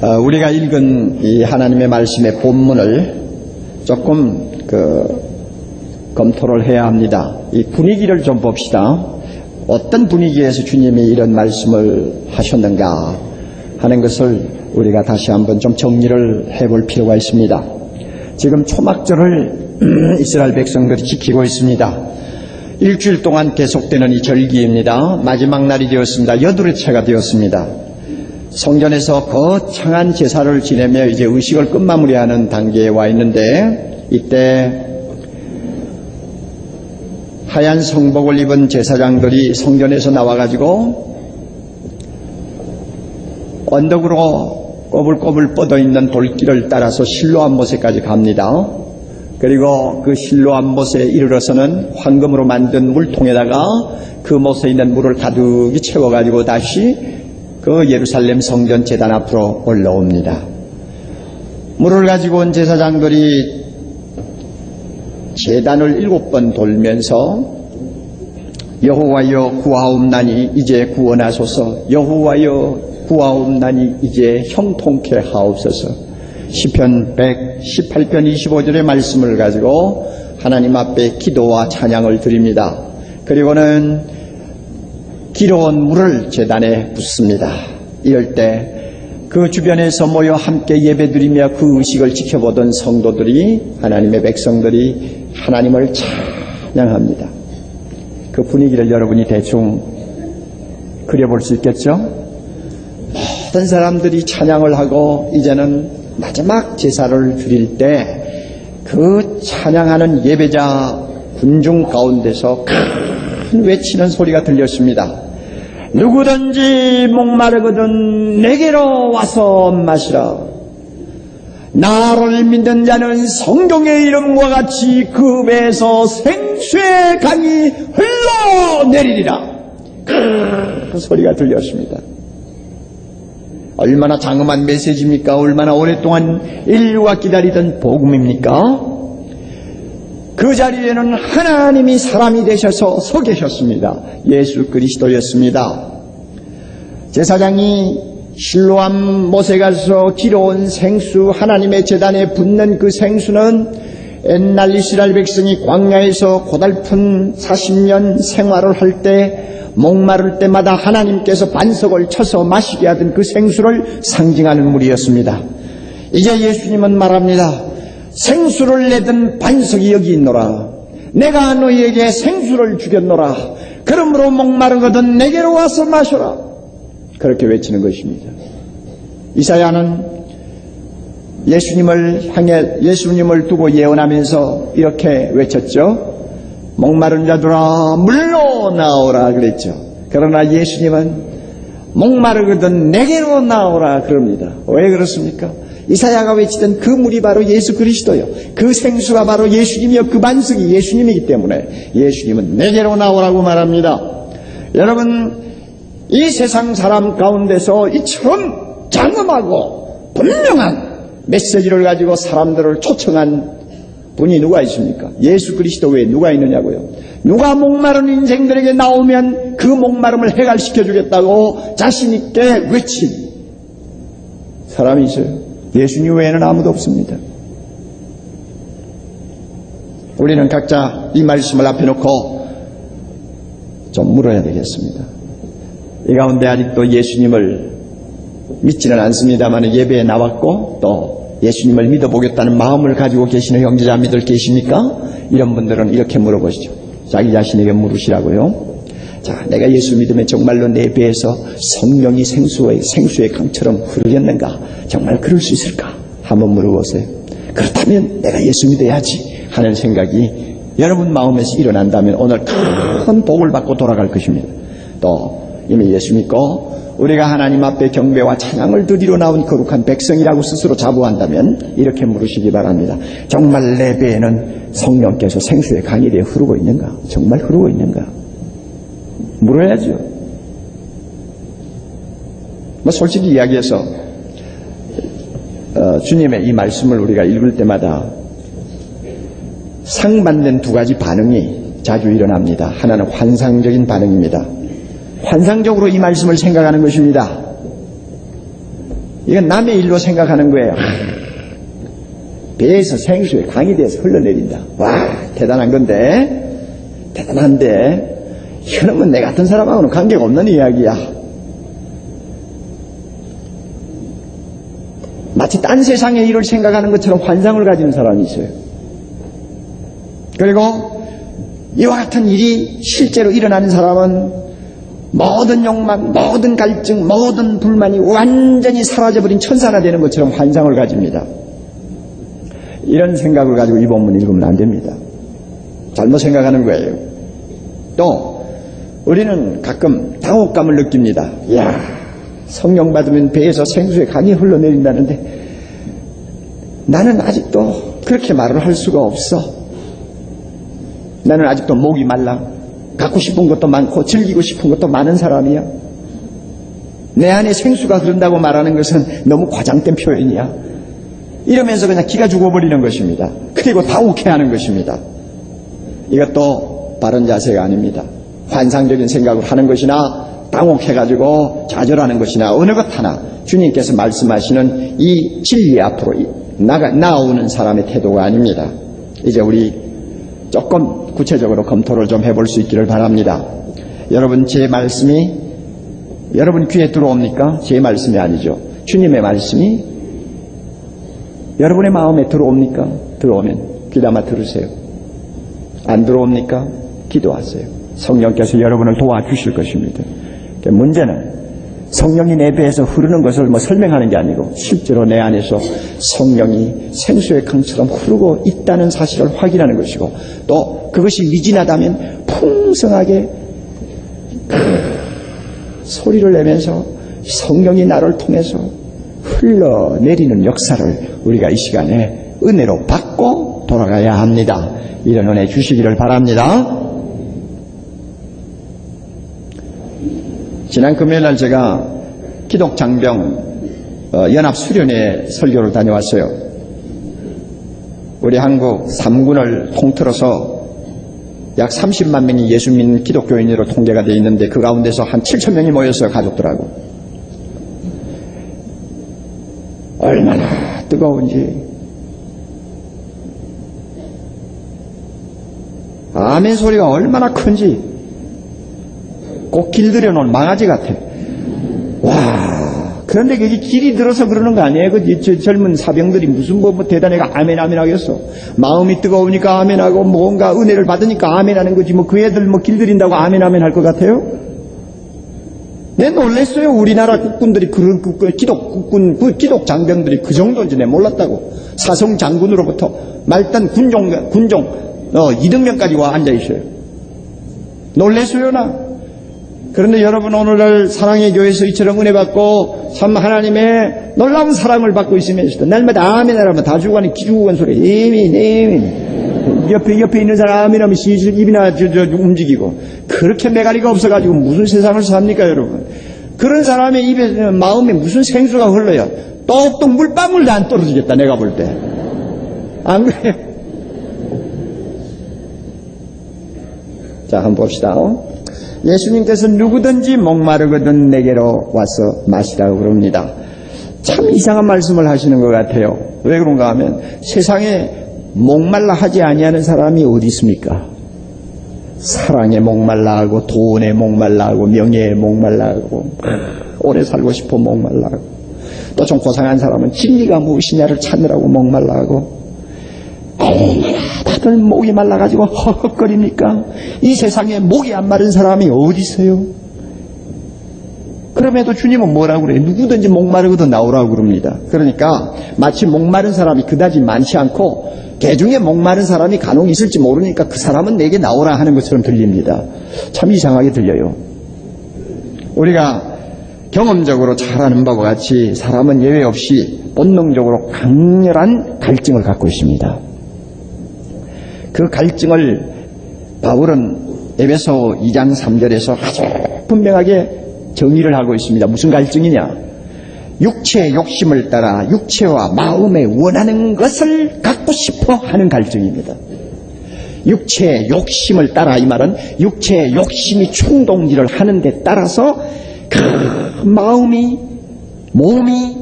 우리가 읽은 이 하나님의 말씀의 본문을 조금 검토를 해야 합니다. 이 분위기를 좀 봅시다. 어떤 분위기에서 주님이 이런 말씀을 하셨는가 하는 것을 우리가 다시 한번 좀 정리를 해볼 필요가 있습니다. 지금 초막절을 이스라엘 백성들이 지키고 있습니다. 일주일 동안 계속되는 이 절기입니다. 마지막 날이 되었습니다. 8회차가 되었습니다. 성전에서 거창한 제사를 지내며 이제 의식을 끝마무리하는 단계에 와 있는데, 이때 하얀 성복을 입은 제사장들이 성전에서 나와가지고 언덕으로 꼬불꼬불 뻗어있는 돌길을 따라서 실로암 못에까지 갑니다. 그리고 그 실로암 못에 이르러서는 황금으로 만든 물통에다가 그 못에 있는 물을 가득히 채워가지고 다시 그 예루살렘 성전 제단 앞으로 올라옵니다. 물을 가지고 온 제사장들이 제단을 7번 돌면서 여호와여 구하옵나니 이제 구원하소서, 여호와여 구하옵나니 이제 형통케 하옵소서. 시편 118편 25절의 말씀을 가지고 하나님 앞에 기도와 찬양을 드립니다. 그리고는 기러운 물을 제단에 붓습니다. 이럴 때 그 주변에서 모여 함께 예배드리며 그 의식을 지켜보던 성도들이, 하나님의 백성들이 하나님을 찬양합니다. 그 분위기를 여러분이 대충 그려볼 수 있겠죠? 모든 사람들이 찬양을 하고 이제는 마지막 제사를 드릴 때 그 찬양하는 예배자 군중 가운데서 큰 외치는 소리가 들렸습니다. 누구든지 목마르거든 내게로 와서 마시라. 나를 믿는 자는 성경의 이름과 같이 그 배에서 생수의 강이 흘러내리리라. 그 소리가 들렸습니다. 얼마나 장엄한 메시지입니까? 얼마나 오랫동안 인류가 기다리던 복음입니까? 그 자리에는 하나님이 사람이 되셔서 서 계셨습니다. 예수 그리스도였습니다. 제사장이 실로암 못에 가서 기러온 생수, 하나님의 제단에 붓는 그 생수는 옛날 이스라엘 백성이 광야에서 고달픈 40년 생활을 할 때 목마를 때마다 하나님께서 반석을 쳐서 마시게 하던 그 생수를 상징하는 물이었습니다. 이제 예수님은 말합니다. 생수를 내던 반석이 여기 있노라. 내가 너희에게 생수를 주겠노라. 그러므로 목마르거든 내게로 와서 마셔라. 그렇게 외치는 것입니다. 이사야는 예수님을 두고 예언하면서 이렇게 외쳤죠. 목마른 자들아 물로 나오라 그랬죠. 그러나 예수님은 목마르거든 내게로 나오라 그럽니다. 왜 그렇습니까? 이사야가 외치던 그 물이 바로 예수 그리스도요. 그 생수가 바로 예수님이요. 그 반석이 예수님이기 때문에 예수님은 내게로 나오라고 말합니다. 여러분, 이 세상 사람 가운데서 이처럼 장엄하고 분명한 메시지를 가지고 사람들을 초청한 분이 누가 있습니까? 예수 그리스도 외에 누가 있느냐고요. 누가 목마른 인생들에게 나오면 그 목마름을 해결시켜 주겠다고 자신 있게 외친 사람이 있어요. 예수님 외에는 아무도 없습니다. 우리는 각자 이 말씀을 앞에 놓고 좀 물어야 되겠습니다. 이 가운데 아직도 예수님을 믿지는 않습니다만 예배에 나왔고 또 예수님을 믿어보겠다는 마음을 가지고 계시는 형제자매들 계십니까? 이런 분들은 이렇게 물어보시죠. 자기 자신에게 물으시라고요. 자, 내가 예수 믿으면 정말로 내 배에서 성령이 생수의 강처럼 흐르겠는가? 정말 그럴 수 있을까? 한번 물어보세요. 그렇다면 내가 예수 믿어야지 하는 생각이 여러분 마음에서 일어난다면 오늘 큰 복을 받고 돌아갈 것입니다. 또 이미 예수 믿고 우리가 하나님 앞에 경배와 찬양을 드리러 나온 거룩한 백성이라고 스스로 자부한다면 이렇게 물으시기 바랍니다. 정말 내 배에는 성령께서 생수의 강이 되어 흐르고 있는가? 정말 흐르고 있는가? 물어야죠. 솔직히 이야기해서 주님의 이 말씀을 우리가 읽을 때마다 상반된 두 가지 반응이 자주 일어납니다. 하나는 환상적인 반응입니다. 환상적으로 이 말씀을 생각하는 것입니다. 이건 남의 일로 생각하는 거예요. 배에서 생수에 강이 돼서 흘러내린다. 와, 대단한 건데, 대단한데, 이놈은 내 같은 사람하고는 관계가 없는 이야기야. 마치 딴 세상의 일을 생각하는 것처럼 환상을 가지는 사람이 있어요. 그리고 이와 같은 일이 실제로 일어나는 사람은 모든 욕망, 모든 갈증, 모든 불만이 완전히 사라져버린 천사가 되는 것처럼 환상을 가집니다. 이런 생각을 가지고 이 본문 읽으면 안 됩니다. 잘못 생각하는 거예요. 또 우리는 가끔 당혹감을 느낍니다. 이야, 성령 받으면 배에서 생수의 강이 흘러내린다는데 나는 아직도 그렇게 말을 할 수가 없어. 나는 아직도 목이 말라. 갖고 싶은 것도 많고 즐기고 싶은 것도 많은 사람이야. 내 안에 생수가 흐른다고 말하는 것은 너무 과장된 표현이야. 이러면서 그냥 기가 죽어버리는 것입니다. 그리고 당혹해하는 것입니다. 이것도 바른 자세가 아닙니다. 환상적인 생각을 하는 것이나 당혹해가지고 좌절하는 것이나 어느 것 하나 주님께서 말씀하시는 이 진리 앞으로 나아오는 사람의 태도가 아닙니다. 이제 우리 조금 구체적으로 검토를 좀 해볼 수 있기를 바랍니다. 여러분, 제 말씀이 여러분 귀에 들어옵니까? 제 말씀이 아니죠. 주님의 말씀이 여러분의 마음에 들어옵니까? 들어오면 귀담아 들으세요. 안 들어옵니까? 기도하세요. 성령께서 여러분을 도와주실 것입니다. 문제는 성령이 내 배에서 흐르는 것을 설명하는 게 아니고 실제로 내 안에서 성령이 생수의 강처럼 흐르고 있다는 사실을 확인하는 것이고, 또 그것이 미진하다면 풍성하게 소리를 내면서 성령이 나를 통해서 흘러내리는 역사를 우리가 이 시간에 은혜로 받고 돌아가야 합니다. 이런 은혜 주시기를 바랍니다. 지난 금요일날 제가 기독장병 연합수련회 설교를 다녀왔어요. 우리 한국 3군을 통틀어서 약 30만 명이 예수 믿는 기독교인으로 통계가 되어 있는데 그 가운데서 한 7천 명이 모였어요. 가족들하고. 얼마나 뜨거운지. 아멘 소리가 얼마나 큰지. 꼭 길들여 놓은 망아지 같아. 와, 그런데 그게 길이 들어서 그러는 거 아니에요? 그 젊은 사병들이 무슨 뭐 대단해가 아멘 아멘 하겠어. 마음이 뜨거우니까 아멘 하고 뭔가 은혜를 받으니까 아멘 하는 거지. 그 애들 길들인다고 아멘 아멘 할 것 같아요? 내 놀랬어요. 우리나라 국군들이 기독 장병들이 그 정도인지 내 몰랐다고. 사성 장군으로부터 말단 군종 2등병까지 와 앉아 있어요. 놀랬어요, 나. 그런데 여러분, 오늘날 사랑의 교회에서 이처럼 은혜 받고 참 하나님의 놀라운 사랑을 받고 있으면서도 날마다 아멘 하라면 다 죽어가는 기죽은 소리. 아멘. 옆에 있는 사람 아멘 하면 슬슬 입이나 움직이고. 그렇게 매가리가 없어가지고 무슨 세상을 삽니까, 여러분? 그런 사람의 입에, 마음에 무슨 생수가 흘러요. 똑똑 물방울도 안 떨어지겠다, 내가 볼 때. 안 그래요? 자, 한번 봅시다. 예수님께서 누구든지 목마르거든 내게로 와서 마시라고 그럽니다. 참 이상한 말씀을 하시는 것 같아요. 왜 그런가 하면 세상에 목말라 하지 아니하는 사람이 어디 있습니까? 사랑에 목말라 하고 돈에 목말라 하고 명예에 목말라 하고 오래 살고 싶어 목말라 하고, 또 좀 고상한 사람은 진리가 무엇이냐를 찾느라고 목말라 하고, 다들 목이 말라가지고 헉헉거립니까? 이 세상에 목이 안 마른 사람이 어디 있어요? 그럼에도 주님은 뭐라고 그래요? 누구든지 목마르거든 나오라고 그럽니다. 그러니까 마치 목마른 사람이 그다지 많지 않고 개중에 목마른 사람이 간혹 있을지 모르니까 그 사람은 내게 나오라 하는 것처럼 들립니다. 참 이상하게 들려요. 우리가 경험적으로 잘 아는 바와 같이 사람은 예외 없이 본능적으로 강렬한 갈증을 갖고 있습니다. 그 갈증을 바울은 에베소 2장 3절에서 아주 분명하게 정의를 하고 있습니다. 무슨 갈증이냐? 육체의 욕심을 따라 육체와 마음에 원하는 것을 갖고 싶어 하는 갈증입니다. 육체의 욕심을 따라, 이 말은 육체의 욕심이 충동질을 하는 데 따라서 그 마음이, 몸이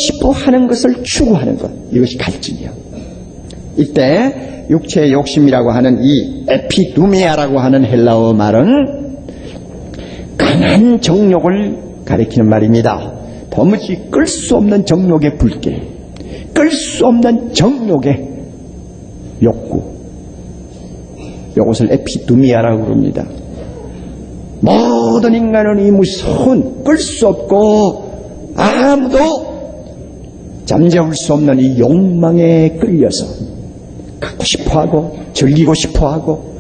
싶어 하는 것을 추구하는 것, 이것이 갈증이요. 이때 육체의 욕심이라고 하는 이 에피두미아라고 하는 헬라어 말은 강한 정욕을 가리키는 말입니다. 도무지 끌 수 없는 정욕의 불길, 끌 수 없는 정욕의 욕구, 이것을 에피두미아라고 부릅니다. 모든 인간은 이 무서운 끌 수 없고 아무도 잠재울 수 없는 이 욕망에 끌려서 갖고 싶어하고 즐기고 싶어하고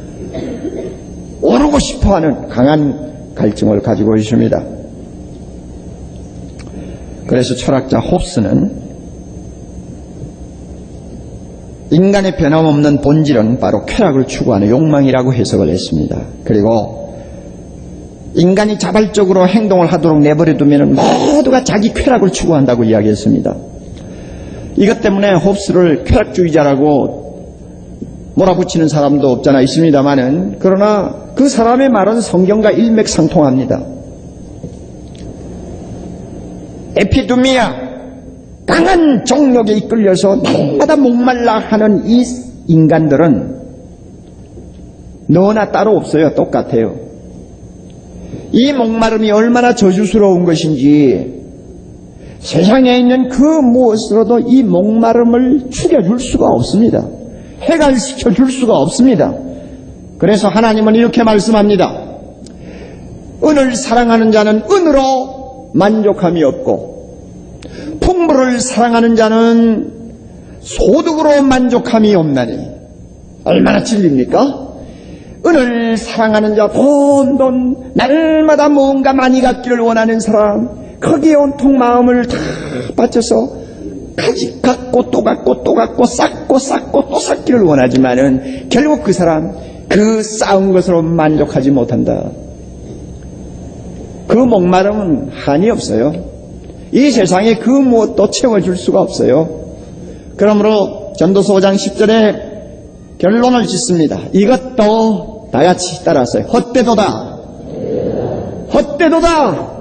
오르고 싶어하는 강한 갈증을 가지고 있습니다. 그래서 철학자 홉스는 인간의 변함없는 본질은 바로 쾌락을 추구하는 욕망이라고 해석을 했습니다. 그리고 인간이 자발적으로 행동을 하도록 내버려 두면 모두가 자기 쾌락을 추구한다고 이야기했습니다. 이것 때문에 홉스를 쾌락주의자라고 몰아붙이는 사람도 없잖아 있습니다만은, 그러나 그 사람의 말은 성경과 일맥상통합니다. 에피두미아, 강한 정욕에 이끌려서 날마다 목말라 하는 이 인간들은 너나 따로 없어요. 똑같아요. 이 목마름이 얼마나 저주스러운 것인지 세상에 있는 그 무엇으로도 이 목마름을 죽여줄 수가 없습니다. 해갈시켜줄 수가 없습니다. 그래서 하나님은 이렇게 말씀합니다. 은을 사랑하는 자는 은으로 만족함이 없고 풍부를 사랑하는 자는 소득으로 만족함이 없나니. 얼마나 진리입니까? 은을 사랑하는 자, 돈, 날마다 뭔가 많이 갖기를 원하는 사람, 거기에 온통 마음을 다 바쳐서 갖고 또 갖고 또 갖고 쌓고 또 쌓기를 원하지만은 결국 그 사람 그 쌓은 것으로 만족하지 못한다. 그 목마름은 한이 없어요. 이 세상에 그 무엇도 채워줄 수가 없어요. 그러므로 전도서 5장 10절에 결론을 짓습니다. 이것도 다 같이 따라서요. 헛되도다. 헛되도다.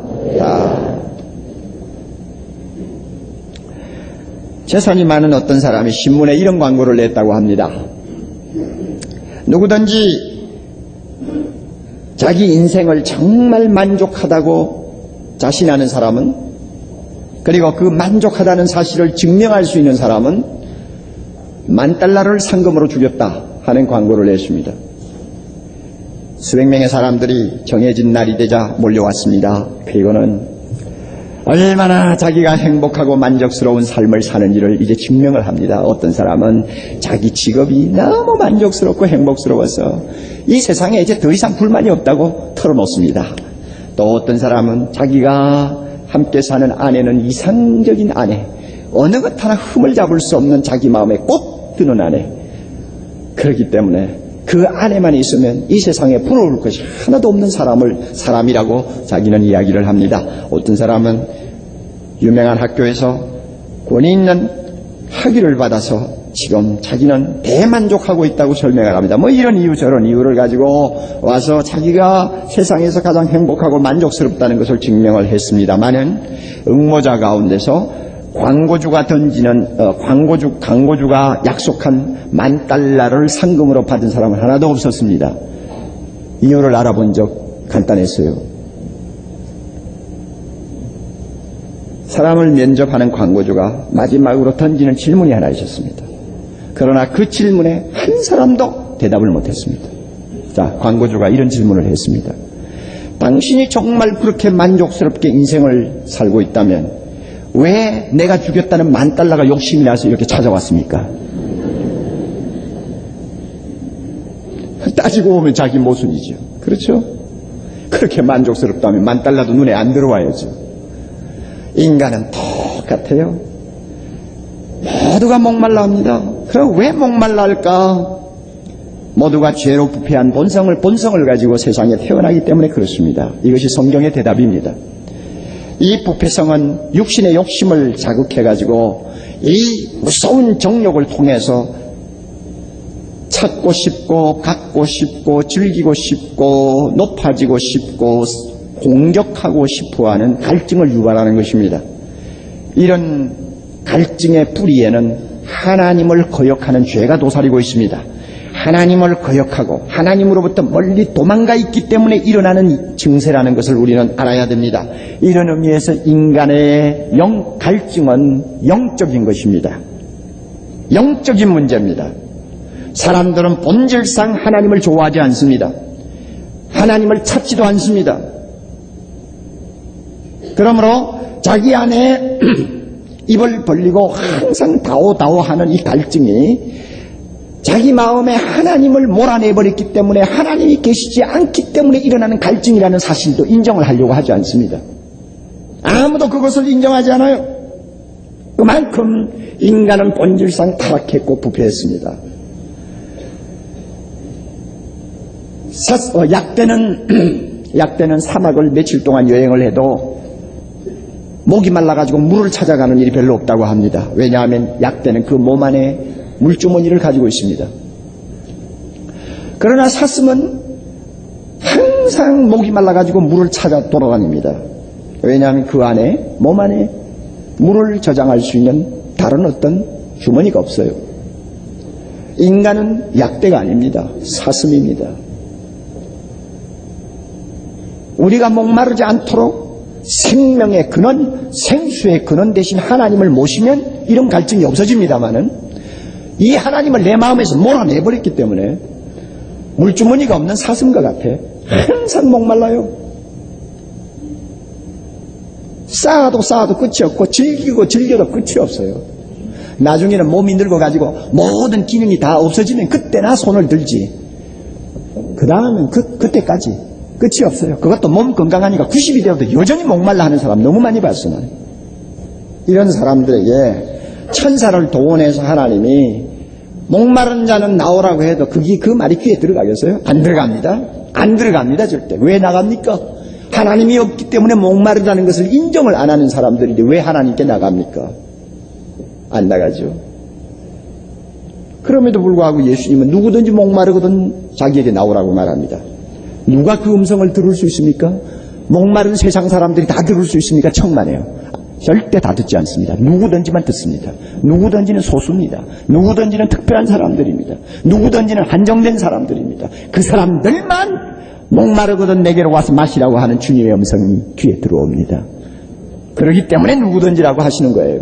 재산이 많은 어떤 사람이 신문에 이런 광고를 냈다고 합니다. 누구든지 자기 인생을 정말 만족하다고 자신하는 사람은, 그리고 그 만족하다는 사실을 증명할 수 있는 사람은 $10,000를 상금으로 주겠다 하는 광고를 냈습니다. 수백 명의 사람들이 정해진 날이 되자 몰려왔습니다. 그리고는 얼마나 자기가 행복하고 만족스러운 삶을 사는지를 이제 증명을 합니다. 어떤 사람은 자기 직업이 너무 만족스럽고 행복스러워서 이 세상에 이제 더 이상 불만이 없다고 털어놓습니다. 또 어떤 사람은 자기가 함께 사는 아내는 이상적인 아내, 어느 것 하나 흠을 잡을 수 없는 자기 마음에 꼭 드는 아내, 그렇기 때문에 그 아내만 있으면 이 세상에 부러울 것이 하나도 없는 사람이라고 자기는 이야기를 합니다. 어떤 사람은 유명한 학교에서 권위 있는 학위를 받아서 지금 자기는 대만족하고 있다고 설명을 합니다. 뭐 이런 이유 저런 이유를 가지고 와서 자기가 세상에서 가장 행복하고 만족스럽다는 것을 증명을 했습니다만은 응모자 가운데서 광고주가 던지는 광고주가 약속한 $10,000를 상금으로 받은 사람은 하나도 없었습니다. 이유를 알아본 적 간단했어요. 사람을 면접하는 광고주가 마지막으로 던지는 질문이 하나 있었습니다. 그러나 그 질문에 한 사람도 대답을 못했습니다. 자, 광고주가 이런 질문을 했습니다. 당신이 정말 그렇게 만족스럽게 인생을 살고 있다면 왜 내가 주겠다는 $10,000가 욕심이 나서 이렇게 찾아왔습니까? 따지고 보면 자기 모순이죠. 그렇죠? 그렇게 만족스럽다면 $10,000도 눈에 안 들어와야죠. 인간은 똑같아요. 모두가 목말라 합니다. 그럼 왜 목말라 할까? 모두가 죄로 부패한 본성을 가지고 세상에 태어나기 때문에 그렇습니다. 이것이 성경의 대답입니다. 이 부패성은 육신의 욕심을 자극해가지고 이 무서운 정욕을 통해서 찾고 싶고 갖고 싶고 즐기고 싶고 높아지고 싶고 공격하고 싶어하는 갈증을 유발하는 것입니다. 이런 갈증의 뿌리에는 하나님을 거역하는 죄가 도사리고 있습니다. 하나님을 거역하고 하나님으로부터 멀리 도망가 있기 때문에 일어나는 증세라는 것을 우리는 알아야 됩니다. 이런 의미에서 인간의 갈증은 영적인 것입니다. 영적인 문제입니다. 사람들은 본질상 하나님을 좋아하지 않습니다. 하나님을 찾지도 않습니다. 그러므로 자기 안에 입을 벌리고 항상 다오다오하는 이 갈증이 자기 마음에 하나님을 몰아내버렸기 때문에 하나님이 계시지 않기 때문에 일어나는 갈증이라는 사실도 인정을 하려고 하지 않습니다. 아무도 그것을 인정하지 않아요. 그만큼 인간은 본질상 타락했고 부패했습니다. 약대는 사막을 며칠 동안 여행을 해도 목이 말라가지고 물을 찾아가는 일이 별로 없다고 합니다. 왜냐하면 약대는 그 몸 안에 물주머니를 가지고 있습니다. 그러나 사슴은 항상 목이 말라가지고 물을 찾아 돌아다닙니다. 왜냐하면 그 안에, 몸 안에 물을 저장할 수 있는 다른 어떤 주머니가 없어요. 인간은 약대가 아닙니다. 사슴입니다. 우리가 목마르지 않도록 생명의 근원, 생수의 근원 대신 하나님을 모시면 이런 갈증이 없어집니다만은 이 하나님을 내 마음에서 몰아내버렸기 때문에 물주머니가 없는 사슴과 같아. 항상 목말라요. 쌓아도 끝이 없고 즐겨도 끝이 없어요. 나중에는 몸이 늙어가지고 모든 기능이 다 없어지면 그때나 손을 들지. 그 다음은 그때까지 끝이 없어요. 그것도 몸 건강하니까 90이 되어도 여전히 목말라 하는 사람 너무 많이 봤어. 나는. 이런 사람들에게 천사를 동원해서 하나님이 목마른 자는 나오라고 해도 그 말이 귀에 들어가겠어요? 안 들어갑니다. 안 들어갑니다. 절대. 왜 나갑니까? 하나님이 없기 때문에 목마르다는 것을 인정을 안 하는 사람들인데 왜 하나님께 나갑니까? 안 나가죠. 그럼에도 불구하고 예수님은 누구든지 목마르거든 자기에게 나오라고 말합니다. 누가 그 음성을 들을 수 있습니까? 목마른 세상 사람들이 다 들을 수 있습니까? 천만에요. 절대 다 듣지 않습니다. 누구든지만 듣습니다. 누구든지는 소수입니다. 누구든지는 특별한 사람들입니다. 누구든지는 한정된 사람들입니다. 그 사람들만 목마르거든 내게로 와서 마시라고 하는 주님의 음성이 귀에 들어옵니다. 그렇기 때문에 누구든지라고 하시는 거예요.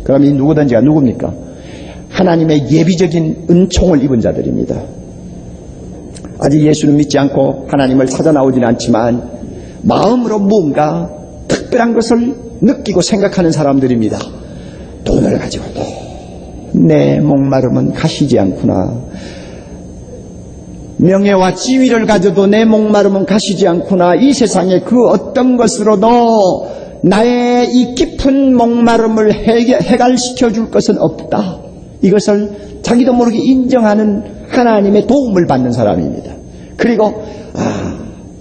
그럼 이 누구든지가 누굽니까? 하나님의 예비적인 은총을 입은 자들입니다. 아직 예수를 믿지 않고 하나님을 찾아 나오지는 않지만 마음으로 뭔가 특별한 것을 느끼고 생각하는 사람들입니다. 돈을 가지고도 내 목마름은 가시지 않구나. 명예와 지위를 가져도 내 목마름은 가시지 않구나. 이 세상에 그 어떤 것으로도 나의 이 깊은 목마름을 해결시켜 줄 것은 없다. 이것을 자기도 모르게 인정하는 하나님의 도움을 받는 사람입니다. 그리고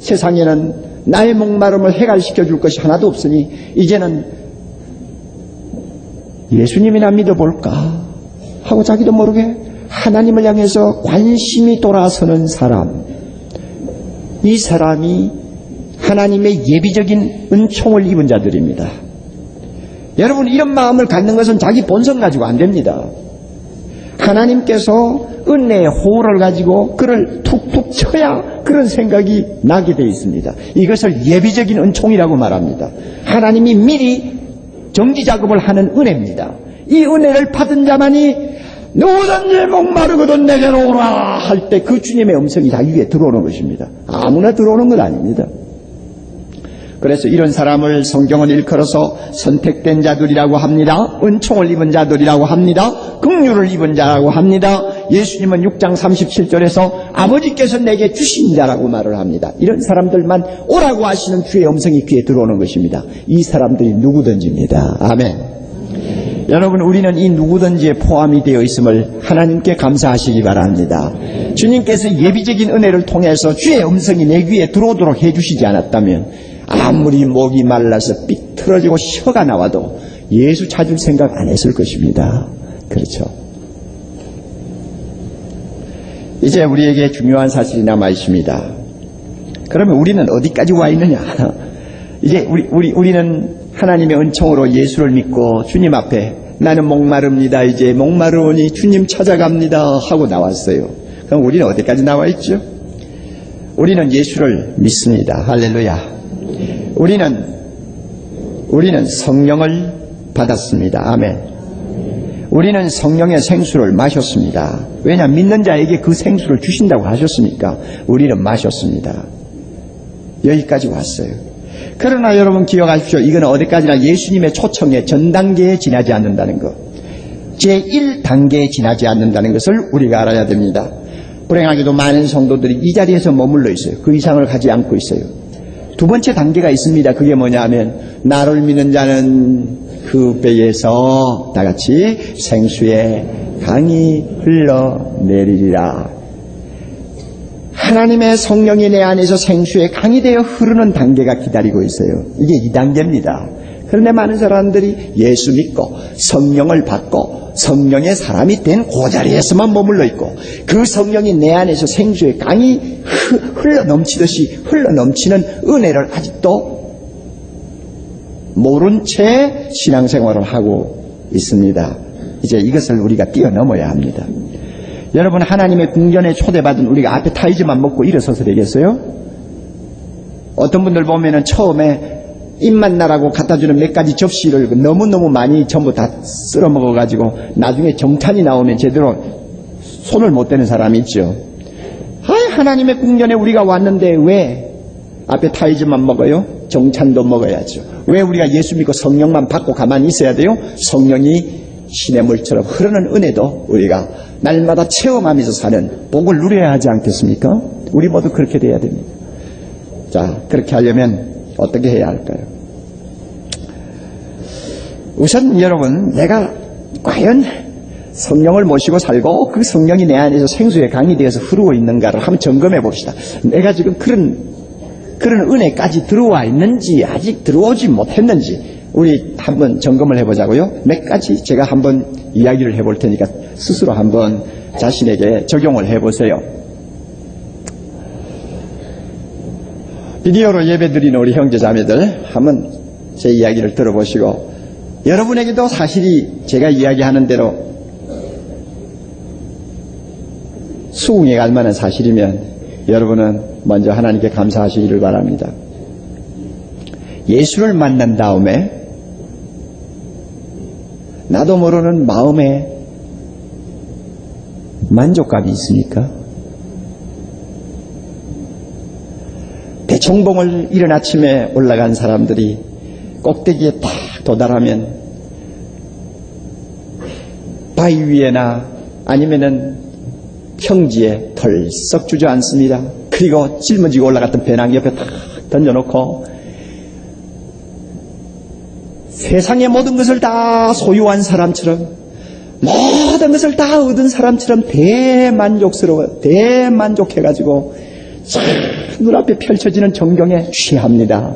세상에는 나의 목마름을 해결시켜 줄 것이 하나도 없으니 이제는 예수님이나 믿어볼까 하고 자기도 모르게 하나님을 향해서 관심이 돌아서는 사람, 이 사람이 하나님의 예비적인 은총을 입은 자들입니다. 여러분, 이런 마음을 갖는 것은 자기 본성 가지고 안 됩니다. 하나님께서 은혜의 호를 가지고 그를 툭툭 쳐야 그런 생각이 나게 되어 있습니다. 이것을 예비적인 은총이라고 말합니다. 하나님이 미리 정지작업을 하는 은혜입니다. 이 은혜를 받은 자만이 누구든지 목마르거든 내게로 오라 할 때 그 주님의 음성이 다 위에 들어오는 것입니다. 아무나 들어오는 건 아닙니다. 그래서 이런 사람을 성경은 일컬어서 선택된 자들이라고 합니다. 은총을 입은 자들이라고 합니다. 긍휼을 입은 자라고 합니다. 예수님은 6장 37절에서 아버지께서 내게 주신 자라고 말을 합니다. 이런 사람들만 오라고 하시는 주의 음성이 귀에 들어오는 것입니다. 이 사람들이 누구든지입니다. 아멘. 여러분, 우리는 이 누구든지에 포함이 되어 있음을 하나님께 감사하시기 바랍니다. 주님께서 예비적인 은혜를 통해서 주의 음성이 내 귀에 들어오도록 해주시지 않았다면 아무리 목이 말라서 삐뚤어지고 혀가 나와도 예수 찾을 생각 안 했을 것입니다. 그렇죠? 이제 우리에게 중요한 사실이 남아 있습니다. 그러면 우리는 어디까지 와 있느냐? 이제 우리는 하나님의 은총으로 예수를 믿고 주님 앞에 나는 목마릅니다. 이제 목마르오니 주님 찾아갑니다 하고 나왔어요. 그럼 우리는 어디까지 나와 있죠? 우리는 예수를 믿습니다. 할렐루야. 우리는 성령을 받았습니다. 아멘. 우리는 성령의 생수를 마셨습니다. 왜냐? 믿는 자에게 그 생수를 주신다고 하셨으니까 우리는 마셨습니다. 여기까지 왔어요. 그러나 여러분 기억하십시오. 이건 어디까지나 예수님의 초청의 전 단계에 지나지 않는다는 것, 제1단계에 지나지 않는다는 것을 우리가 알아야 됩니다. 불행하게도 많은 성도들이 이 자리에서 머물러 있어요. 그 이상을 가지 않고 있어요. 두 번째 단계가 있습니다. 그게 뭐냐 하면 나를 믿는 자는 그 배에서 다같이 생수의 강이 흘러내리리라. 하나님의 성령이 내 안에서 생수의 강이 되어 흐르는 단계가 기다리고 있어요. 이게 2단계입니다. 그런데 많은 사람들이 예수 믿고 성령을 받고 성령의 사람이 된 그 자리에서만 머물러 있고 그 성령이 내 안에서 생수의 강이 흘러넘치듯이 흘러넘치는 은혜를 아직도 모른 채 신앙생활을 하고 있습니다. 이제 이것을 우리가 뛰어넘어야 합니다. 여러분, 하나님의 궁전에 초대받은 우리가 아페타이저만 먹고 일어서서 되겠어요? 어떤 분들 보면은 처음에 입맛 나라고 갖다주는 몇 가지 접시를 너무너무 많이 전부 다 쓸어 먹어가지고 나중에 정찬이 나오면 제대로 손을 못 대는 사람이 있죠. 하나님의 궁전에 우리가 왔는데 왜 아페타이저만 먹어요? 정찬도 먹어야죠. 왜 우리가 예수 믿고 성령만 받고 가만히 있어야 돼요? 성령이 신의 물처럼 흐르는 은혜도 우리가 날마다 체험하면서 사는 복을 누려야 하지 않겠습니까? 우리 모두 그렇게 돼야 됩니다. 자, 그렇게 하려면 어떻게 해야 할까요? 우선 여러분, 내가 과연 성령을 모시고 살고 그 성령이 내 안에서 생수의 강이 되어서 흐르고 있는가를 한번 점검해 봅시다. 내가 지금 그런 은혜까지 들어와 있는지 아직 들어오지 못했는지 우리 한번 점검을 해보자고요. 몇 가지 제가 한번 이야기를 해볼 테니까 스스로 한번 자신에게 적용을 해보세요. 비디오로 예배드리는 우리 형제자매들 한번 제 이야기를 들어보시고 여러분에게도 사실이 제가 이야기하는 대로 수긍해 갈 만한 사실이면 여러분은 먼저 하나님께 감사하시기를 바랍니다. 예수를 만난 다음에 나도 모르는 마음에 만족감이 있습니까? 대청봉을 이른 아침에 올라간 사람들이 꼭대기에 딱 도달하면 바위 위에나 아니면은 평지에 덜썩 주저앉습니다. 그리고 짊어지고 올라갔던 배낭 옆에 딱 던져놓고 세상의 모든 것을 다 소유한 사람처럼 모든 것을 다 얻은 사람처럼 대만족해가지고 눈앞에 펼쳐지는 전경에 취합니다.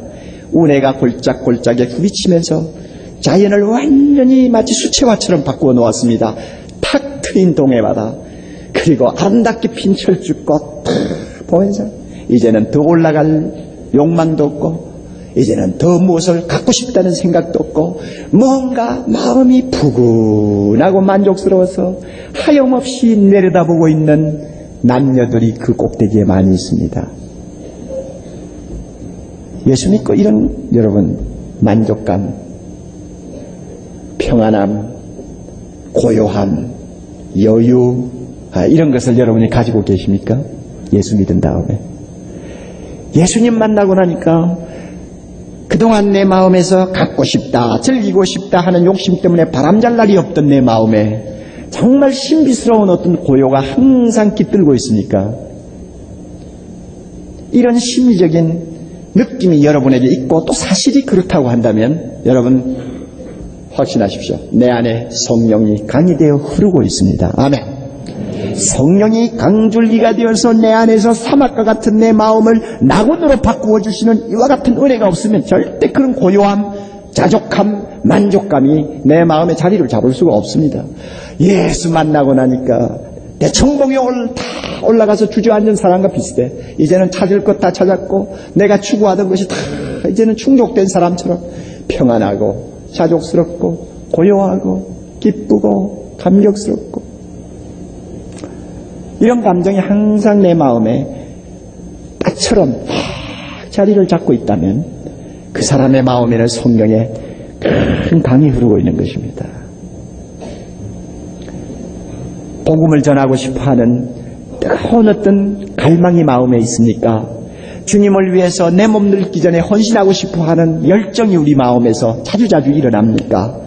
운해가 골짝골짝에 부딪히면서 자연을 완전히 마치 수채화처럼 바꾸어 놓았습니다. 탁 트인 동해바다 그리고 아름답게 핀 철쭉꽃 보면서 이제는 더 올라갈 욕망도 없고 이제는 더 무엇을 갖고 싶다는 생각도 없고 뭔가 마음이 푸근하고 만족스러워서 하염없이 내려다보고 있는 남녀들이 그 꼭대기에 많이 있습니다. 예수 믿고 이런 여러분 만족감, 평안함, 고요함, 여유 이런 것을 여러분이 가지고 계십니까? 예수 믿은 다음에 예수님 만나고 나니까 그동안 내 마음에서 갖고 싶다, 즐기고 싶다 하는 욕심 때문에 바람잘 날이 없던 내 마음에 정말 신비스러운 어떤 고요가 항상 깃들고 있습니까? 이런 심리적인 느낌이 여러분에게 있고 또 사실이 그렇다고 한다면 여러분 확신하십시오. 내 안에 성령이 강이 되어 흐르고 있습니다. 아멘. 성령이 강줄기가 되어서 내 안에서 사막과 같은 내 마음을 낙원으로 바꾸어 주시는 이와 같은 은혜가 없으면 절대 그런 고요함, 자족함, 만족감이 내 마음에 자리를 잡을 수가 없습니다. 예수 만나고 나니까 대청봉에 다 올라가서 주저앉은 사람과 비슷해. 이제는 찾을 것 다 찾았고 내가 추구하던 것이 다 이제는 충족된 사람처럼 평안하고 자족스럽고 고요하고 기쁘고 감격스럽고 이런 감정이 항상 내 마음에 꽃처럼 자리를 잡고 있다면 그 사람의 마음에는 성령의 큰 강이 흐르고 있는 것입니다. 복음을 전하고 싶어하는 뜨거운 어떤 갈망이 마음에 있습니까? 주님을 위해서 내 몸 늙기 전에 헌신하고 싶어하는 열정이 우리 마음에서 자주자주 일어납니까?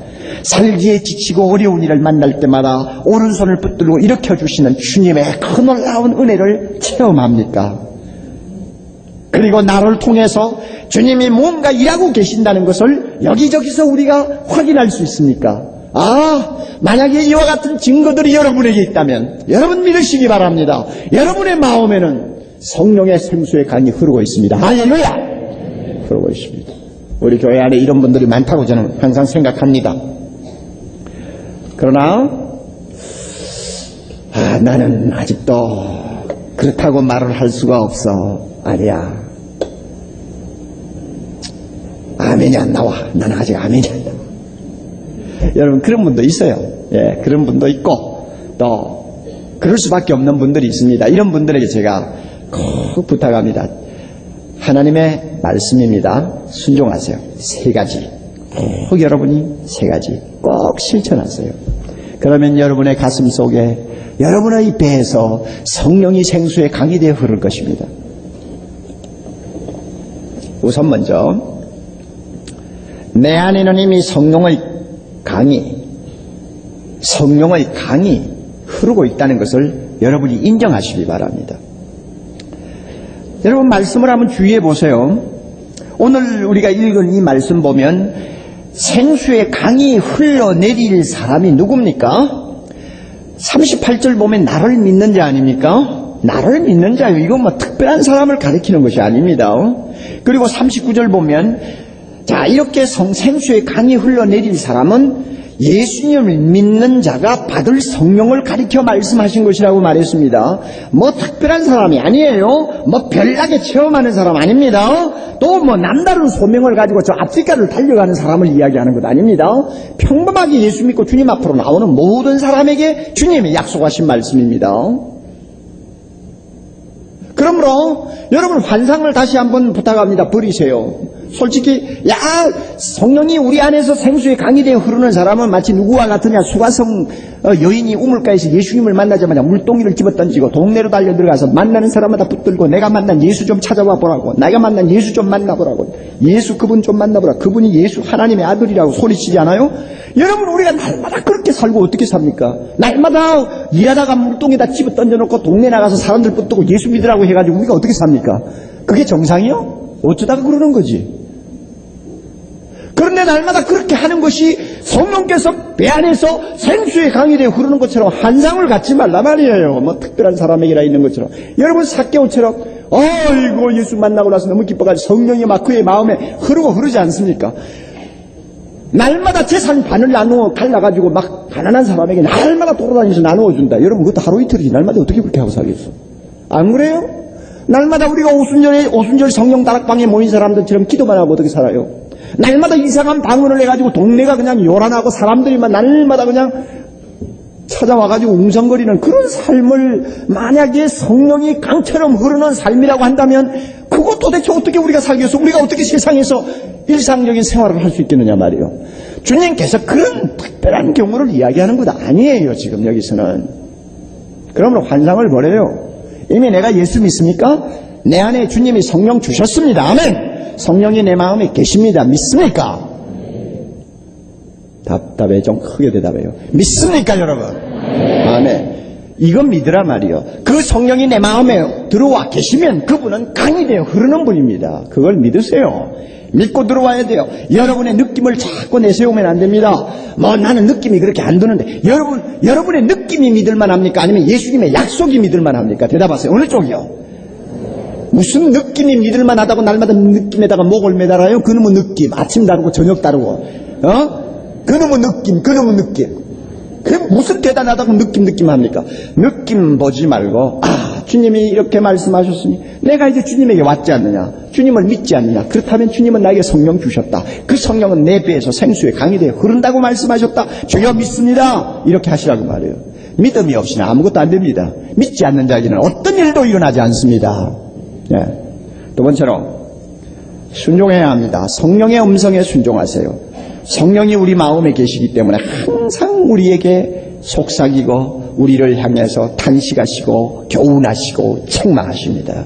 살기에 지치고 어려운 일을 만날 때마다 오른손을 붙들고 일으켜주시는 주님의 그 놀라운 은혜를 체험합니까? 그리고 나를 통해서 주님이 뭔가 일하고 계신다는 것을 여기저기서 우리가 확인할 수 있습니까? 만약에 이와 같은 증거들이 여러분에게 있다면 여러분 믿으시기 바랍니다. 여러분의 마음에는 성령의 생수의 강이 흐르고 있습니다. 할렐루야! 흐르고 있습니다. 우리 교회 안에 이런 분들이 많다고 저는 항상 생각합니다. 그러나 나는 아직도 그렇다고 말을 할 수가 없어. 아니야. 아멘이 안 나와. 나는 아직 아멘이 안 나와. 여러분 그런 분도 있어요. 예, 그런 분도 있고 또 그럴 수밖에 없는 분들이 있습니다. 이런 분들에게 제가 꼭 부탁합니다. 하나님의 말씀입니다. 순종하세요. 3가지. 꼭 여러분이 3가지 꼭 실천하세요. 그러면 여러분의 가슴 속에 여러분의 배에서 성령이 생수의 강이 되어 흐를 것입니다. 우선 먼저 내 안에는 이미 성령의 강이 흐르고 있다는 것을 여러분이 인정하시기 바랍니다. 여러분 말씀을 한번 주의해 보세요. 오늘 우리가 읽은 이 말씀 보면 생수의 강이 흘러내릴 사람이 누굽니까? 38절 보면 나를 믿는 자 아닙니까? 나를 믿는 자요. 이건 뭐 특별한 사람을 가리키는 것이 아닙니다. 그리고 39절 보면 자, 이렇게 생수의 강이 흘러내릴 사람은 예수님을 믿는 자가 받을 성령을 가리켜 말씀하신 것이라고 말했습니다. 뭐 특별한 사람이 아니에요. 뭐 별나게 체험하는 사람 아닙니다. 또 뭐 남다른 소명을 가지고 저 아프리카를 달려가는 사람을 이야기하는 것 아닙니다. 평범하게 예수 믿고 주님 앞으로 나오는 모든 사람에게 주님이 약속하신 말씀입니다. 그러므로 여러분 환상을 다시 한번 부탁합니다. 버리세요. 솔직히 성령이 우리 안에서 생수의 강이 되어 흐르는 사람은 마치 누구와 같으냐. 수가성 여인이 우물가에서 예수님을 만나자마자 물동이를 집어던지고 동네로 달려들어가서 만나는 사람마다 붙들고 내가 만난 예수 좀 찾아와 보라고, 내가 만난 예수 좀 만나보라고, 예수 그분 좀 만나보라, 그분이 예수 하나님의 아들이라고 소리치지 않아요? 여러분 우리가 날마다 그렇게 살고 어떻게 삽니까? 날마다 일하다가 물동에다 집어 던져놓고 동네 나가서 사람들 붙들고 예수 믿으라고 해가지고 우리가 어떻게 삽니까? 그게 정상이요? 어쩌다가 그러는 거지. 그런데 날마다 그렇게 하는 것이 성령께서 배 안에서 생수의 강이 되어 흐르는 것처럼 환상을 갖지 말라 말이에요. 뭐 특별한 사람에게나 있는 것처럼. 여러분 삭개오처럼 아이고 예수 만나고 나서 너무 기뻐가지고 성령이 막 그의 마음에 흐르지 않습니까? 날마다 재산 반을 나누어 갈라가지고 막 가난한 사람에게 날마다 돌아다니면서 나누어준다. 여러분 그것도 하루 이틀이지 날마다 어떻게 그렇게 하고 살겠어? 안 그래요? 날마다 우리가 오순절 성령 다락방에 모인 사람들처럼 기도만 하고 어떻게 살아요? 날마다 이상한 방언을 해가지고 동네가 그냥 요란하고 사람들이만 날마다 그냥 찾아와가지고 웅성거리는 그런 삶을 만약에 성령이 강처럼 흐르는 삶이라고 한다면 그거 도대체 어떻게 우리가 살겠어? 우리가 어떻게 세상에서 일상적인 생활을 할 수 있겠느냐 말이에요. 주님께서 그런 특별한 경우를 이야기하는 것 아니에요. 지금 여기서는. 그러므로 환상을 버려요. 이미 내가 예수 믿습니까? 내 안에 주님이 성령 주셨습니다. 아멘. 성령이 내 마음에 계십니다. 믿습니까? 답답해. 좀 크게 대답해요. 믿습니까 여러분? 아멘. 이건 믿으라 말이요. 그 성령이 내 마음에 들어와 계시면 그분은 강이 되어 흐르는 분입니다. 그걸 믿으세요. 믿고 들어와야 돼요. 여러분의 느낌을 자꾸 내세우면 안 됩니다. 뭐 나는 느낌이 그렇게 안 드는데 여러분의 느낌이 믿을만 합니까? 아니면 예수님의 약속이 믿을만 합니까? 대답하세요. 어느 쪽이요? 무슨 느낌이 믿을만 하다고 날마다 느낌에다가 목을 매달아요? 그놈의 느낌. 아침 다르고 저녁 다르고. 그놈의 느낌. 그게 무슨 대단하다고 느낌 합니까? 느낌 보지 말고 주님이 이렇게 말씀하셨으니 내가 이제 주님에게 왔지 않느냐, 주님을 믿지 않느냐, 그렇다면 주님은 나에게 성령 주셨다, 그 성령은 내 배에서 생수의 강이 되어 흐른다고 말씀하셨다, 주여 믿습니다, 이렇게 하시라고 말해요. 믿음이 없이는 아무것도 안 됩니다. 믿지 않는 자에게는 어떤 일도 일어나지 않습니다. 네. 두 번째로 순종해야 합니다. 성령의 음성에 순종하세요. 성령이 우리 마음에 계시기 때문에 항상 우리에게 속삭이고 우리를 향해서 탄식하시고 교훈하시고 책망하십니다.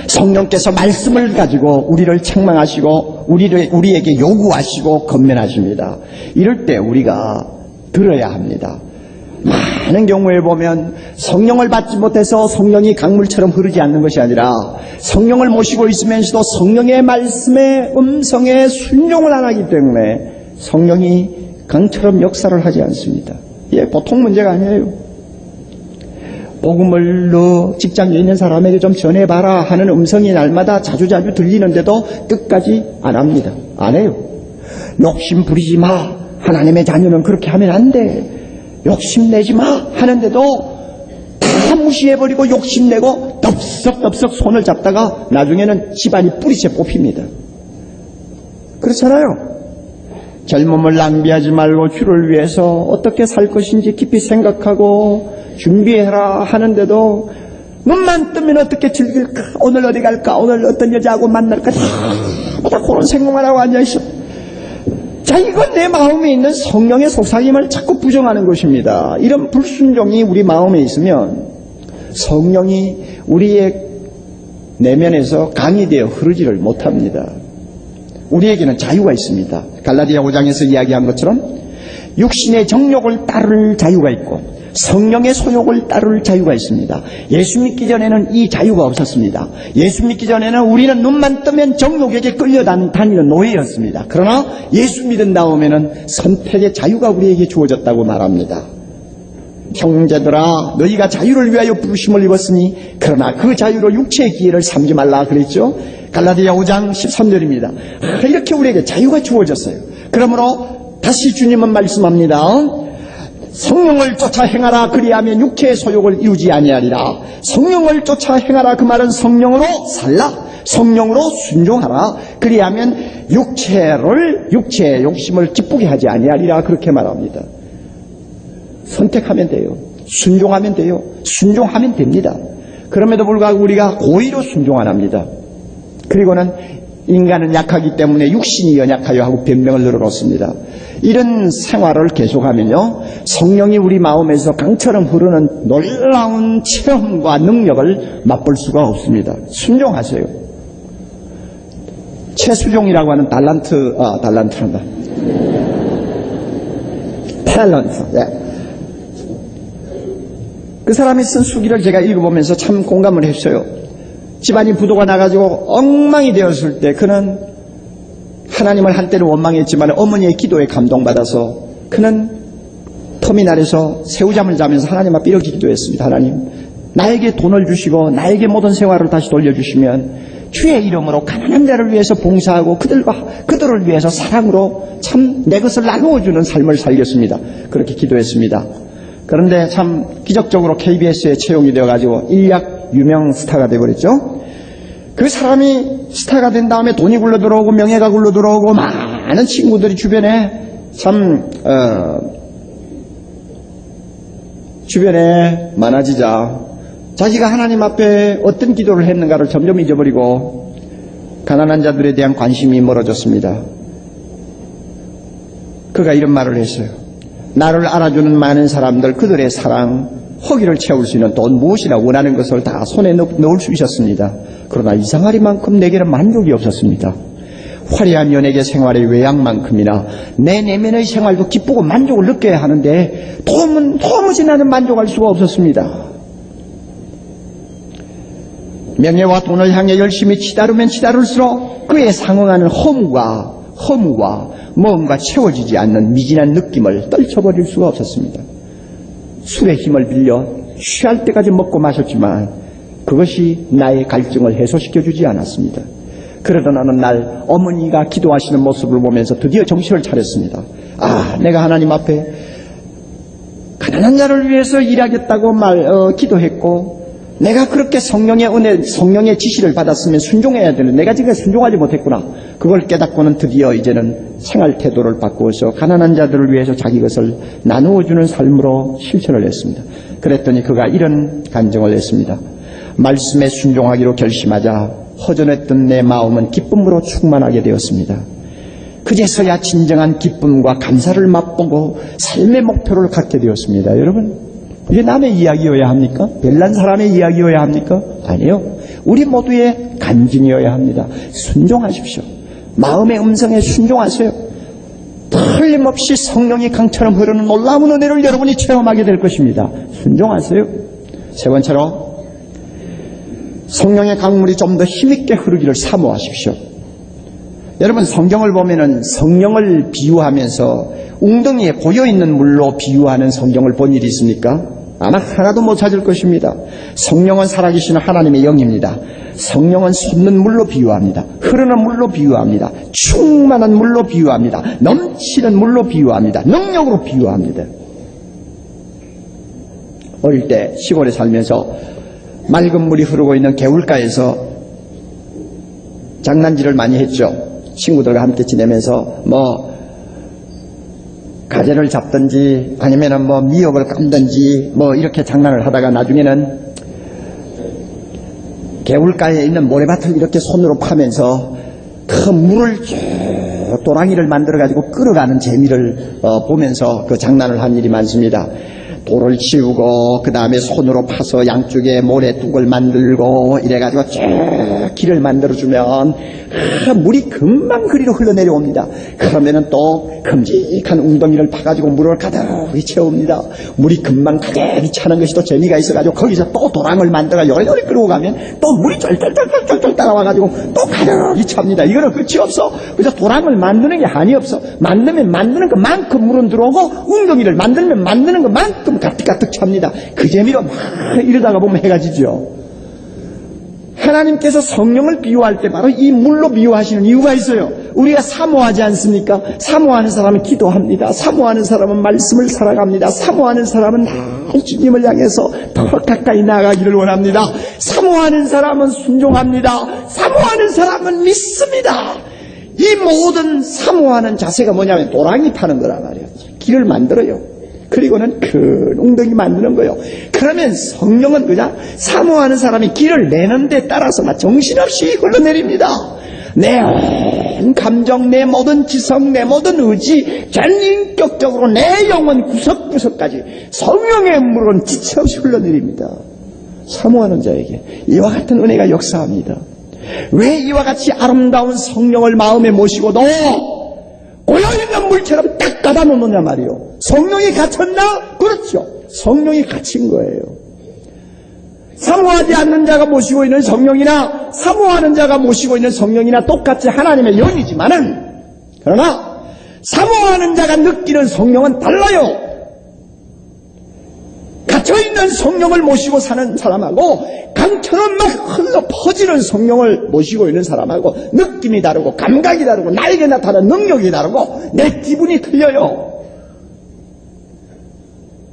성령께서 말씀을 가지고 우리를 책망하시고 우리에게 요구하시고 권면하십니다. 이럴 때 우리가 들어야 합니다. 많은 경우에 보면 성령을 받지 못해서 성령이 강물처럼 흐르지 않는 것이 아니라 성령을 모시고 있으면서도 성령의 말씀의 음성에 순종을 안 하기 때문에 성령이 강처럼 역사를 하지 않습니다. 이게 보통 문제가 아니에요. 복음을 너 직장에 있는 사람에게 좀 전해봐라 하는 음성이 날마다 자주자주 들리는데도 끝까지 안 합니다. 안 해요. 욕심 부리지 마. 하나님의 자녀는 그렇게 하면 안 돼. 욕심내지 마 하는데도 다 무시해버리고 욕심내고 덥석덥석 손을 잡다가 나중에는 집안이 뿌리채 뽑힙니다. 그렇잖아요. 젊음을 낭비하지 말고 주를 위해서 어떻게 살 것인지 깊이 생각하고 준비해라 하는데도 눈만 뜨면 어떻게 즐길까, 오늘 어디 갈까, 오늘 어떤 여자하고 만날까, 다 그런 생각만 하고 앉아있어. 자, 이건 내 마음에 있는 성령의 속삭임을 자꾸 부정하는 것입니다. 이런 불순종이 우리 마음에 있으면 성령이 우리의 내면에서 강이 되어 흐르지를 못합니다. 우리에게는 자유가 있습니다. 갈라디아 5장에서 이야기한 것처럼 육신의 정욕을 따를 자유가 있고 성령의 소욕을 따를 자유가 있습니다. 예수 믿기 전에는 이 자유가 없었습니다. 예수 믿기 전에는 우리는 눈만 뜨면 정욕에게 끌려다니는 노예였습니다. 그러나 예수 믿은 다음에는 선택의 자유가 우리에게 주어졌다고 말합니다. 형제들아, 너희가 자유를 위하여 부르심을 입었으니 그러나 그 자유로 육체의 기회를 삼지 말라 그랬죠. 갈라디아 5장 13절입니다. 이렇게 우리에게 자유가 주어졌어요. 그러므로 다시 주님은 말씀합니다. 성령을 쫓아 행하라. 그리하면 육체의 소욕을 이루지 아니하리라. 성령을 쫓아 행하라. 그 말은 성령으로 살라. 성령으로 순종하라. 그리하면 육체의 욕심을 기쁘게 하지 아니하리라. 그렇게 말합니다. 선택하면 돼요. 순종하면 돼요. 순종하면 됩니다. 그럼에도 불구하고 우리가 고의로 순종 안 합니다. 그리고는 인간은 약하기 때문에 육신이 연약하여 하고 변명을 늘어놓습니다. 이런 생활을 계속하면요, 성령이 우리 마음에서 강처럼 흐르는 놀라운 체험과 능력을 맛볼 수가 없습니다. 순종하세요. 최수종이라고 하는 탤런트. 예. 그 사람이 쓴 수기를 제가 읽어보면서 참 공감을 했어요. 집안이 부도가 나가지고 엉망이 되었을 때 그는 하나님을 한때는 원망했지만 어머니의 기도에 감동받아서 그는 터미널에서 새우잠을 자면서 하나님 앞에 이렇게 기도했습니다. 하나님, 나에게 돈을 주시고 나에게 모든 생활을 다시 돌려주시면 주의 이름으로 가난한 자를 위해서 봉사하고 그들을 위해서 사랑으로 참 내 것을 나누어주는 삶을 살겠습니다. 그렇게 기도했습니다. 그런데 참 기적적으로 KBS에 채용이 되어가지고 일약 유명 스타가 되어버렸죠. 그 사람이 스타가 된 다음에 돈이 굴러들어오고 명예가 굴러들어오고 많은 친구들이 주변에 주변에 많아지자 자기가 하나님 앞에 어떤 기도를 했는가를 점점 잊어버리고 가난한 자들에 대한 관심이 멀어졌습니다. 그가 이런 말을 했어요. 나를 알아주는 많은 사람들, 그들의 사랑, 허기를 채울 수 있는 돈, 무엇이나 원하는 것을 다 손에 넣을 수 있었습니다. 그러나 이상하리만큼 내게는 만족이 없었습니다. 화려한 연예계 생활의 외양만큼이나 내 내면의 생활도 기쁘고 만족을 느껴야 하는데 도무지 나는 만족할 수가 없었습니다. 명예와 돈을 향해 열심히 치다르면 치다를수록 그에 상응하는 허무와 뭔가 채워지지 않는 미진한 느낌을 떨쳐버릴 수가 없었습니다. 술의 힘을 빌려 취할 때까지 먹고 마셨지만 그것이 나의 갈증을 해소시켜주지 않았습니다. 그러던 어느 날 어머니가 기도하시는 모습을 보면서 드디어 정신을 차렸습니다. 내가 하나님 앞에 가난한 자를 위해서 일하겠다고 기도했고 내가 그렇게 성령의 은혜, 성령의 지시를 받았으면 순종해야 되는 내가 지금 순종하지 못했구나. 그걸 깨닫고는 드디어 이제는 생활 태도를 바꾸어서 가난한 자들을 위해서 자기 것을 나누어주는 삶으로 실천을 했습니다. 그랬더니 그가 이런 간증을 했습니다. 말씀에 순종하기로 결심하자 허전했던 내 마음은 기쁨으로 충만하게 되었습니다. 그제서야 진정한 기쁨과 감사를 맛보고 삶의 목표를 갖게 되었습니다. 여러분, 이게 남의 이야기여야 합니까? 별난 사람의 이야기여야 합니까? 아니요. 우리 모두의 간증이어야 합니다. 순종하십시오. 마음의 음성에 순종하세요. 틀림없이 성령이 강처럼 흐르는 놀라운 은혜를 여러분이 체험하게 될 것입니다. 순종하세요. 세 번째로 성령의 강물이 좀 더 힘있게 흐르기를 사모하십시오. 여러분, 성경을 보면은 성령을 비유하면서 웅덩이에 고여있는 물로 비유하는 성경을 본 일이 있습니까? 아마 하나도 못 찾을 것입니다. 성령은 살아계신 하나님의 영입니다. 성령은 솟는 물로 비유합니다. 흐르는 물로 비유합니다. 충만한 물로 비유합니다. 넘치는 물로 비유합니다. 능력으로 비유합니다. 어릴 때 시골에 살면서 맑은 물이 흐르고 있는 개울가에서 장난질을 많이 했죠. 친구들과 함께 지내면서 가재를 잡든지 아니면은 미역을 감든지 이렇게 장난을 하다가 나중에는 개울가에 있는 모래밭을 이렇게 손으로 파면서 그 물을 쭉 도랑이를 만들어 가지고 끌어가는 재미를 보면서 그 장난을 한 일이 많습니다. 돌을 치우고 그 다음에 손으로 파서 양쪽에 모래뚝을 만들고 이래가지고 쭉 길을 만들어주면 물이 금방 그리로 흘러내려옵니다. 그러면은 또 큼직한 웅덩이를 파가지고 물을 가득히 채웁니다. 물이 금방 가득히 차는 것이 또 재미가 있어가지고 거기서 또 도랑을 만들어 요리요리 끌고 가면 또 물이 쫄쫄쫄쫄쫄 따라와가지고 또 가득히 찹니다. 이거는 끝이 없어. 그래서 도랑을 만드는 게 한이 없어. 만들면 만드는 것만큼 물은 들어오고 웅덩이를 만들면 만드는 것만큼 가득가득 찹니다. 그 재미로 막 이러다가 보면 해가 지죠. 하나님께서 성령을 비유할 때 바로 이 물로 비유하시는 이유가 있어요. 우리가 사모하지 않습니까? 사모하는 사람은 기도합니다. 사모하는 사람은 말씀을 살아갑니다. 사모하는 사람은 주님을 향해서 더 가까이 나아가기를 원합니다. 사모하는 사람은 순종합니다. 사모하는 사람은 믿습니다. 이 모든 사모하는 자세가 뭐냐면 도랑이 파는 거란 말이에요. 길을 만들어요. 그리고는 큰 웅덩이 만드는 거예요. 그러면 성령은 그냥 사모하는 사람이 길을 내는 데 따라서 정신없이 흘러내립니다. 내 온 감정, 내 모든 지성, 내 모든 의지, 전 인격적으로 내 영혼 구석구석까지 성령의 물은 지체 없이 흘러내립니다. 사모하는 자에게 이와 같은 은혜가 역사합니다. 왜 이와 같이 아름다운 성령을 마음에 모시고도 고여있는 물처럼 딱 가다 놓느냐 말이요. 성령이 갇혔나? 그렇죠. 성령이 갇힌 거예요. 사모하지 않는 자가 모시고 있는 성령이나 사모하는 자가 모시고 있는 성령이나 똑같이 하나님의 영이지만은, 그러나 사모하는 자가 느끼는 성령은 달라요. 갇혀있는 성령을 모시고 사는 사람하고 강처럼 막 흘러 퍼지는 성령을 모시고 있는 사람하고 느낌이 다르고 감각이 다르고 나에게 나타나는 능력이 다르고 내 기분이 틀려요.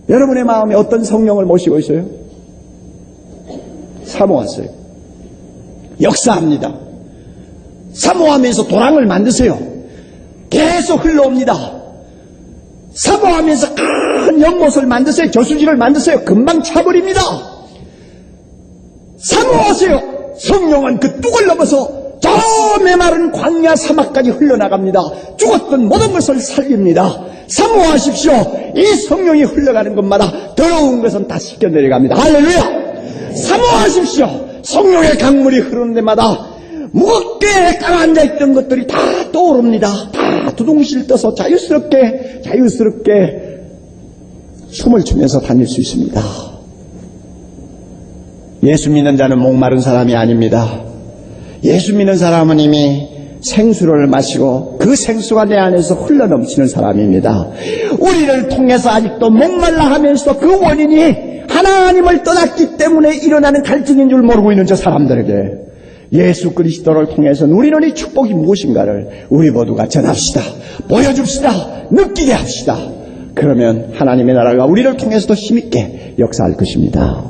여러분의 마음에 어떤 성령을 모시고 있어요? 사모하세요. 역사합니다. 사모하면서 도랑을 만드세요. 계속 흘러옵니다. 사모하면서 큰 연못을 만드세요. 저수지를 만드세요. 금방 차버립니다. 사모하세요. 성령은 그 뚝을 넘어서 저 메마른 광야 사막까지 흘러나갑니다. 죽었던 모든 것을 살립니다. 사모하십시오. 이 성령이 흘러가는 것마다 더러운 것은 다 씻겨 내려갑니다. 할렐루야. 사모하십시오. 성령의 강물이 흐르는 데마다 무겁게 깔아앉아있던 것들이 다 떠오릅니다. 다 두둥실 떠서 자유스럽게 숨을 쉬면서 다닐 수 있습니다. 예수 믿는 자는 목마른 사람이 아닙니다. 예수 믿는 사람은 이미 생수를 마시고 그 생수가 내 안에서 흘러넘치는 사람입니다. 우리를 통해서 아직도 목말라 하면서도 그 원인이 하나님을 떠났기 때문에 일어나는 갈증인 줄 모르고 있는 저 사람들에게 예수 그리스도를 통해서 누리는 이 축복이 무엇인가를 우리 모두가 전합시다. 보여줍시다. 느끼게 합시다. 그러면 하나님의 나라가 우리를 통해서도 힘있게 역사할 것입니다.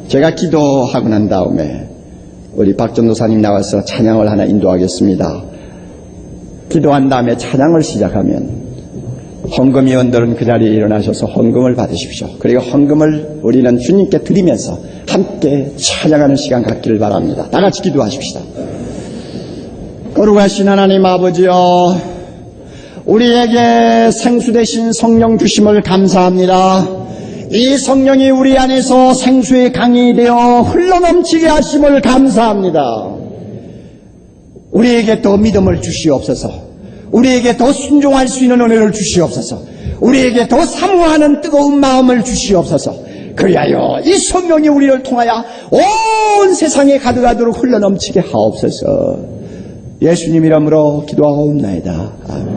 제가 기도하고 난 다음에 우리 박전도사님 나와서 찬양을 하나 인도하겠습니다. 기도한 다음에 찬양을 시작하면 헌금위원들은 그 자리에 일어나셔서 헌금을 받으십시오. 그리고 헌금을 우리는 주님께 드리면서 함께 찬양하는 시간 갖기를 바랍니다. 다 같이 기도하십시다. 거룩하신 하나님 아버지여, 우리에게 생수 대신 성령 주심을 감사합니다. 이 성령이 우리 안에서 생수의 강이 되어 흘러넘치게 하심을 감사합니다. 우리에게 더 믿음을 주시옵소서. 우리에게 더 순종할 수 있는 은혜를 주시옵소서. 우리에게 더 사모하는 뜨거운 마음을 주시옵소서. 그리하여 이 성령이 우리를 통하여 온 세상에 가득하도록 흘러넘치게 하옵소서. 예수님 이름으로 기도하옵나이다. 아멘.